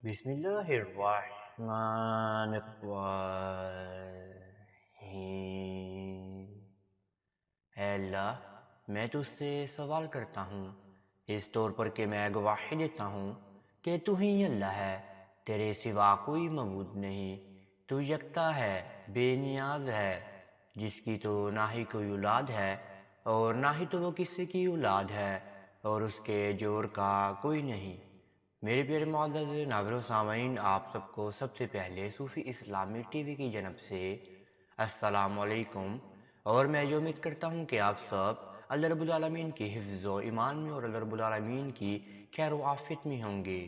بسم اللہ الرحمن الرحیم۔ اے اللہ، میں تجھ سے سوال کرتا ہوں اس طور پر کہ میں گواہی دیتا ہوں کہ تو ہی اللہ ہے، تیرے سوا کوئی معبود نہیں، تو یکتا ہے، بے نیاز ہے، جس کی تو نہ ہی کوئی اولاد ہے اور نہ ہی تو وہ کسی کی اولاد ہے اور اس کے جوڑ کا کوئی نہیں۔ میرے پیارے معزز ناظرین و سامعین، آپ سب کو سب سے پہلے صوفی اسلامی ٹی وی کی جانب سے السلام علیکم، اور میں یہ امید کرتا ہوں کہ آپ سب اللہ رب العالمین کی حفظ و ایمان میں اور اللہ رب العالمین کی خیر و عافیت میں ہوں گے۔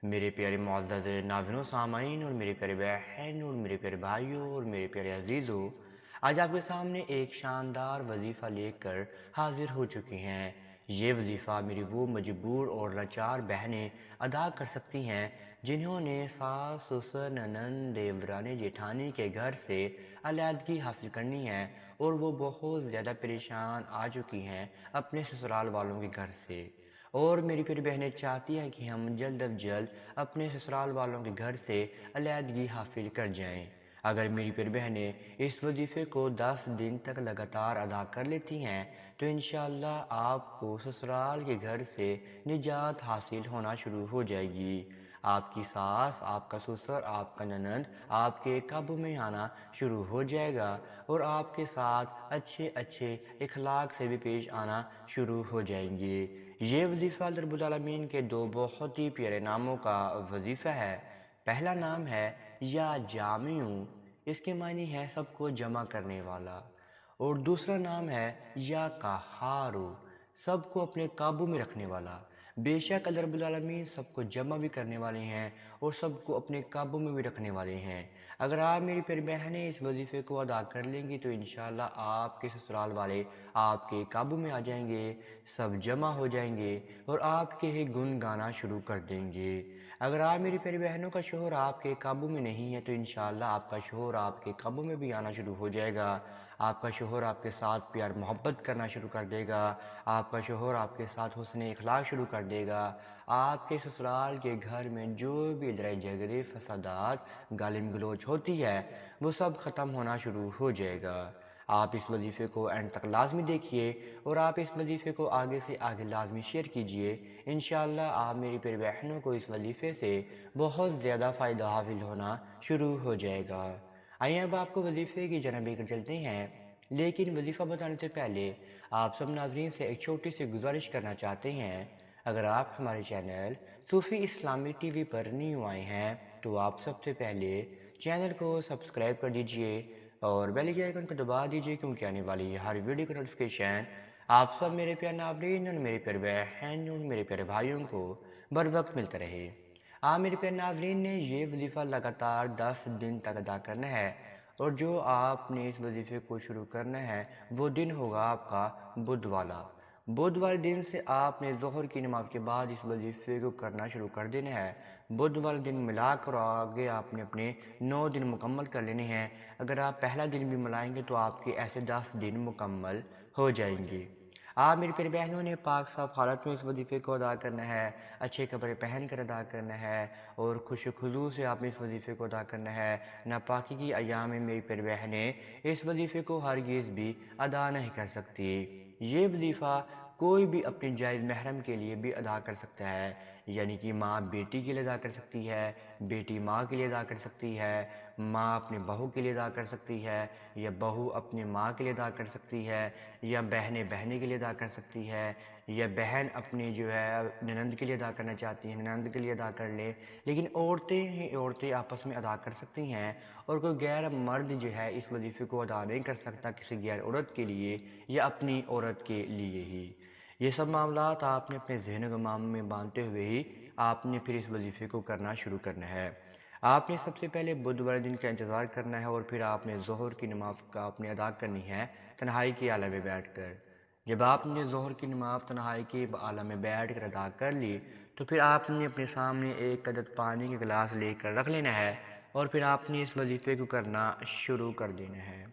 میرے پیارے معزز ناظرین و سامعین اور میرے پیارے بہن اور میرے پیارے بھائیوں اور میرے پیارے عزیزوں، آج آپ کے سامنے ایک شاندار وظیفہ لے کر حاضر ہو چکے ہیں۔ یہ وظیفہ میری وہ مجبور اور لاچار بہنیں ادا کر سکتی ہیں جنہوں نے ساس، سسر، ننند، دیوران، جیٹھانی کے گھر سے علیحدگی حاصل کرنی ہے اور وہ بہت زیادہ پریشان آ چکی ہیں اپنے سسرال والوں کے گھر سے، اور میری پیاری بہنیں چاہتی ہیں کہ ہم جلد از جلد اپنے سسرال والوں کے گھر سے علیحدگی حاصل کر جائیں۔ اگر میری پیاری بہنیں اس وظیفے کو 10 دن تک لگاتار ادا کر لیتی ہیں تو انشاءاللہ آپ کو سسرال کے گھر سے نجات حاصل ہونا شروع ہو جائے گی۔ آپ کی ساس، آپ کا سسر، آپ کا ننند آپ کے قابو میں آنا شروع ہو جائے گا اور آپ کے ساتھ اچھے اچھے اخلاق سے بھی پیش آنا شروع ہو جائیں گے۔ یہ وظیفہ اللہ رب العالمین کے دو بہت ہی پیارے ناموں کا وظیفہ ہے۔ پہلا نام ہے یا جامعوں، اس کے معنی ہے سب کو جمع کرنے والا، اور دوسرا نام ہے یا قہارو، سب کو اپنے قابو میں رکھنے والا۔ بے شک اللہ رب العالمین سب کو جمع بھی کرنے والے ہیں اور سب کو اپنے قابو میں بھی رکھنے والے ہیں۔ اگر آپ میری پیاری بہنیں اس وظیفے کو ادا کر لیں گی تو انشاءاللہ آپ کے سسرال والے آپ کے قابو میں آ جائیں گے، سب جمع ہو جائیں گے اور آپ کے ہی گن گانا شروع کر دیں گے۔ اگر آپ میری پیاری بہنوں کا شوہر آپ کے قابو میں نہیں ہے تو انشاءاللہ آپ کا شوہر آپ کے قابو میں بھی آنا شروع ہو جائے گا۔ آپ کا شوہر آپ کے ساتھ پیار محبت کرنا شروع کر دے گا، آپ کا شوہر آپ کے ساتھ حسن اخلاق شروع کر دے گا۔ آپ کے سسرال کے گھر میں جو بھی لڑائی جھگڑے، فسادات، گالی گلوچ ہوتی ہے وہ سب ختم ہونا شروع ہو جائے گا۔ آپ اس وظیفے کو اینڈ تک لازمی دیکھیے اور آپ اس وظیفے کو آگے سے آگے لازمی شیئر کیجئے۔ انشاءاللہ آپ میری پیاری بہنوں کو اس وظیفے سے بہت زیادہ فائدہ حاصل ہونا شروع ہو جائے گا۔ آئیے اب آپ کو وظیفے کی جانب لے کر چلتے ہیں، لیکن وظیفہ بتانے سے پہلے آپ سب ناظرین سے ایک چھوٹی سی گزارش کرنا چاہتے ہیں۔ اگر آپ ہمارے چینل صوفی اسلامی ٹی وی پر نیو آئے ہیں تو آپ سب سے پہلے چینل کو سبسکرائب کر دیجئے اور بیل کے آئیکن کو دبا دیجئے، کیونکہ آنے والی ہر ویڈیو کا نوٹیفیکیشن آپ سب میرے پیارے ناظرین اور میرے پیارے بہن اور میرے پیارے بھائیوں کو بر وقت ملتا رہے۔ آپ میرے پیارے ناظرین نے یہ وظیفہ لگاتار 10 دن تک ادا کرنا ہے، اور جو آپ نے اس وظیفے کو شروع کرنا ہے وہ دن ہوگا آپ کا بدھ والا۔ بدھ والے دن سے آپ نے ظہر کی نماز کے بعد اس وظیفے کو کرنا شروع کر دینا ہے۔ بدھ والے دن ملا کر آگے آپ نے اپنے 9 دن مکمل کر لینے ہیں۔ اگر آپ پہلا دن بھی ملائیں گے تو آپ کے ایسے 10 دن مکمل ہو جائیں گے۔ آپ میری پیاری بہنوں نے پاک صاف حالت میں اس وظیفے کو ادا کرنا ہے، اچھے کپڑے پہن کر ادا کرنا ہے اور خوش خضوع سے آپ نے اس وظیفے کو ادا کرنا ہے۔ ناپاکی کی ایام میں میری پیاری بہنیں اس وظیفے کو ہرگز بھی ادا نہیں کر سکتی۔ یہ وظیفہ کوئی بھی اپنے جائز محرم کے لیے بھی ادا کر سکتا ہے، یعنی کہ ماں بیٹی کے لیے ادا کر سکتی ہے، بیٹی ماں کے لیے ادا کر سکتی ہے، ماں اپنے بہو کے لیے ادا کر سکتی ہے، یا بہو اپنے ماں کے لیے ادا کر سکتی ہے، یا بہنیں بہنیں کے لیے ادا کر سکتی ہے، یا بہن اپنی جو ہے ننند کے لیے ادا کرنا چاہتی ہیں ننند کے لیے ادا کر لے۔ لیکن عورتیں ہی عورتیں آپس میں ادا کر سکتی ہیں، اور کوئی غیر مرد جو ہے اس وظیفے کو ادا نہیں کر سکتا کسی غیر عورت کے لیے یا اپنی عورت کے لیے ہی۔ یہ سب معاملات آپ نے اپنے ذہن و دماغ میں باندھتے ہوئے ہی آپ نے پھر اس وظیفے کو کرنا شروع کرنا ہے۔ آپ نے سب سے پہلے بدھ والے دن کا انتظار کرنا ہے اور پھر آپ نے ظہر کی نماز کا آپ نے ادا کرنی ہے تنہائی کے عالم میں بیٹھ کر۔ جب آپ نے ظہر کی نماز تنہائی کے عالم میں بیٹھ کر ادا کر لی تو پھر آپ نے اپنے سامنے ایک عدد پانی کے گلاس لے کر رکھ لینا ہے اور پھر آپ نے اس وظیفے کو کرنا شروع کر دینا ہے۔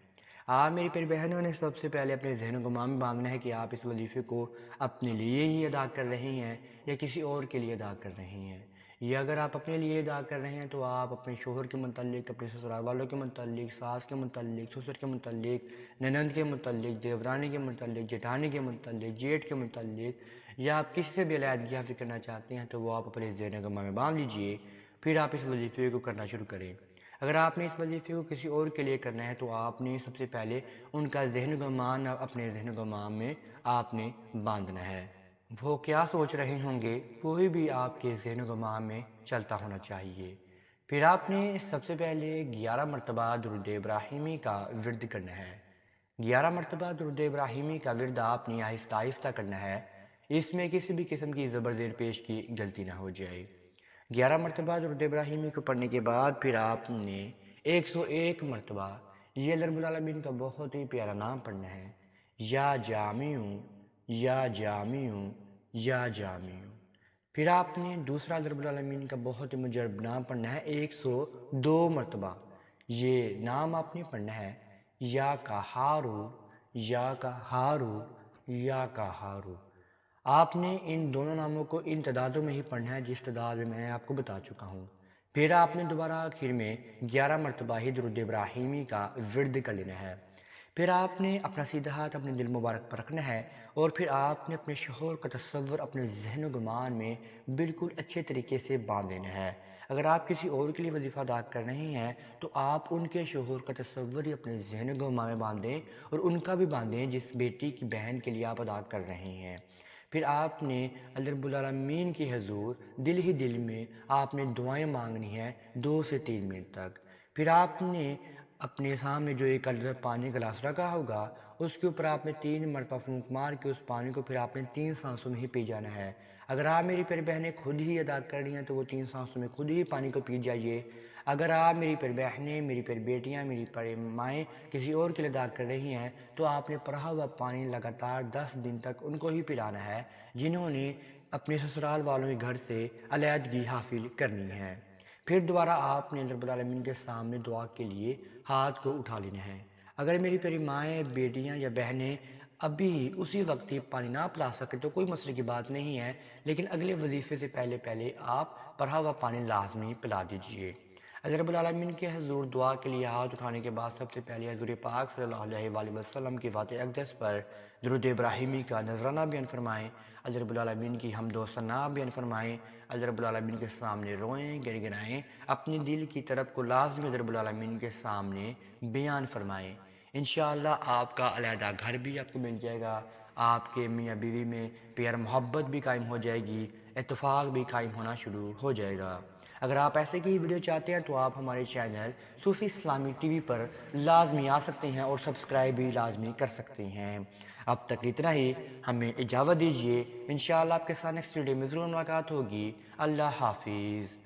آپ میری پیاری بہنوں نے سب سے پہلے اپنے ذہن و دماغ میں باندھنا ہے کہ آپ اس وظیفے کو اپنے لیے ہی ادا کر رہی ہیں یا کسی اور کے لیے ادا کر رہی ہیں۔ یہ اگر آپ اپنے لیے ادا کر رہے ہیں تو آپ اپنے شوہر کے متعلق، اپنے سسرال والوں کے متعلق، ساس کے متعلق، سسر کے متعلق، ننند کے متعلق، دیورانی کے متعلق، جیٹھانی کے متعلق، جیٹھ کے متعلق، یا آپ کس سے بھی علیحدگی حاصل کرنا چاہتے ہیں تو وہ آپ اپنے ذہن گما میں باندھ لیجئے، پھر آپ اس وظیفے کو کرنا شروع کریں۔ اگر آپ نے اس وظیفے کو کسی اور کے لیے کرنا ہے تو آپ نے سب سے پہلے ان کا ذہن گمان اپنے ذہن گمان میں آپ نے باندھنا ہے۔ وہ کیا سوچ رہے ہوں گے وہی بھی آپ کے ذہن و گمان میں چلتا ہونا چاہیے۔ پھر آپ نے سب سے پہلے 11 مرتبہ درود ابراہیمی کا ورد کرنا ہے۔ 11 مرتبہ درود ابراہیمی کا ورد آپ نے آہستہ آہستہ کرنا ہے، اس میں کسی بھی قسم کی زبر زیر پیش کی غلطی نہ ہو جائے۔ 11 مرتبہ درود ابراہیمی کو پڑھنے کے بعد پھر آپ نے 101 مرتبہ یہ اللہ رب العالمین کا بہت ہی پیارا نام پڑھنا ہے، یا جامع، یا جامع، یا جامع۔ پھر آپ نے دوسرا اللہ رب العالمین کا بہت ہی مجرب نام پڑھنا ہے 102 مرتبہ، یہ نام آپ نے پڑھنا ہے، یا کا ہارو، یا کا ہارو، یا کا ہارو۔ آپ نے ان دونوں ناموں کو ان تعدادوں میں ہی پڑھنا ہے جس تعداد میں آپ کو بتا چکا ہوں۔ پھر آپ نے دوبارہ آخر میں 11 مرتبہ ہی درود ابراہیمی کا ورد کر لینا ہے۔ پھر آپ نے اپنا سیدھا ہاتھ اپنے دل مبارک پر رکھنا ہے، اور پھر آپ نے اپنے شوہر کا تصور اپنے ذہن و گمان میں بالکل اچھے طریقے سے باندھ لینا ہے۔ اگر آپ کسی اور کے لیے وظیفہ ادا کر رہے ہیں تو آپ ان کے شوہر کا تصور ہی اپنے ذہن و گمان میں باندھیں، اور ان کا بھی باندھیں جس بیٹی کی بہن کے لیے آپ ادا کر رہے ہیں۔ پھر آپ نے اللہ رب العالمین کی حضور دل ہی دل میں آپ نے دعائیں مانگنی ہیں 2 سے 3 منٹ تک۔ پھر آپ نے اپنے سامنے جو ایک پانی کا گلاس رکھا ہوگا اس کے اوپر آپ نے 3 مرتبہ پھونک مار کے اس پانی کو پھر آپ نے 3 سانسوں میں ہی پی جانا ہے۔ اگر آپ میری پیاری بہنیں خود ہی ادا کر رہی ہیں تو وہ 3 سانسوں میں خود ہی پانی کو پی جائیے۔ اگر آپ میری پیاری بہنیں، میری پیاری بیٹیاں، میری پیاری مائیں کسی اور کے لیے ادا کر رہی ہیں تو آپ نے پڑھا ہوا پانی لگاتار 10 دن تک ان کو ہی پلانا ہے جنہوں نے اپنے سسرال والوں کے گھر سے علیحدگی حاصل کرنی ہے۔ پھر دوبارہ آپ نے رب العالمین کے سامنے دعا کے لیے ہاتھ کو اٹھا لینا ہے۔ اگر میری پیاری مائیں، بیٹیاں یا بہنیں ابھی اسی وقت ہی پانی نہ پلا سکے تو کوئی مسئلے کی بات نہیں ہے، لیکن اگلے وظیفے سے پہلے آپ پڑھا ہوا پانی لازمی پلا دیجئے۔ اللہ رب العالمین کے حضور دعا کے لیے ہاتھ اٹھانے کے بعد سب سے پہلے حضور پاک صلی اللہ علیہ وآلہ وسلم کی ذات اقدس پر درود ابراہیمی کا نذرانہ بیان فرمائیں، اللہ رب العالمین کی حمد و ثنا بیان فرمائیں، اللہ رب العالمین کے سامنے روئیں، گڑگڑائیں، اپنی دل کی طرف کو لازمی اللہ رب العالمین کے سامنے بیان فرمائیں۔ انشاءاللہ آپ کا علیحدہ گھر بھی آپ کو مل جائے گا، آپ کے میاں بیوی میں پیار محبت بھی قائم ہو جائے گی، اتفاق بھی قائم ہونا شروع ہو جائے گا۔ اگر آپ ایسے کی ویڈیو چاہتے ہیں تو آپ ہمارے چینل صوفی اسلامی ٹی وی پر لازمی آ سکتے ہیں اور سبسکرائب بھی لازمی کر سکتے ہیں۔ اب تک اتنا ہی، ہمیں اجازت دیجیے، انشاءاللہ آپ کے ساتھ نیکسٹ ویڈیو میں ضرور ملاقات ہوگی۔ اللہ حافظ۔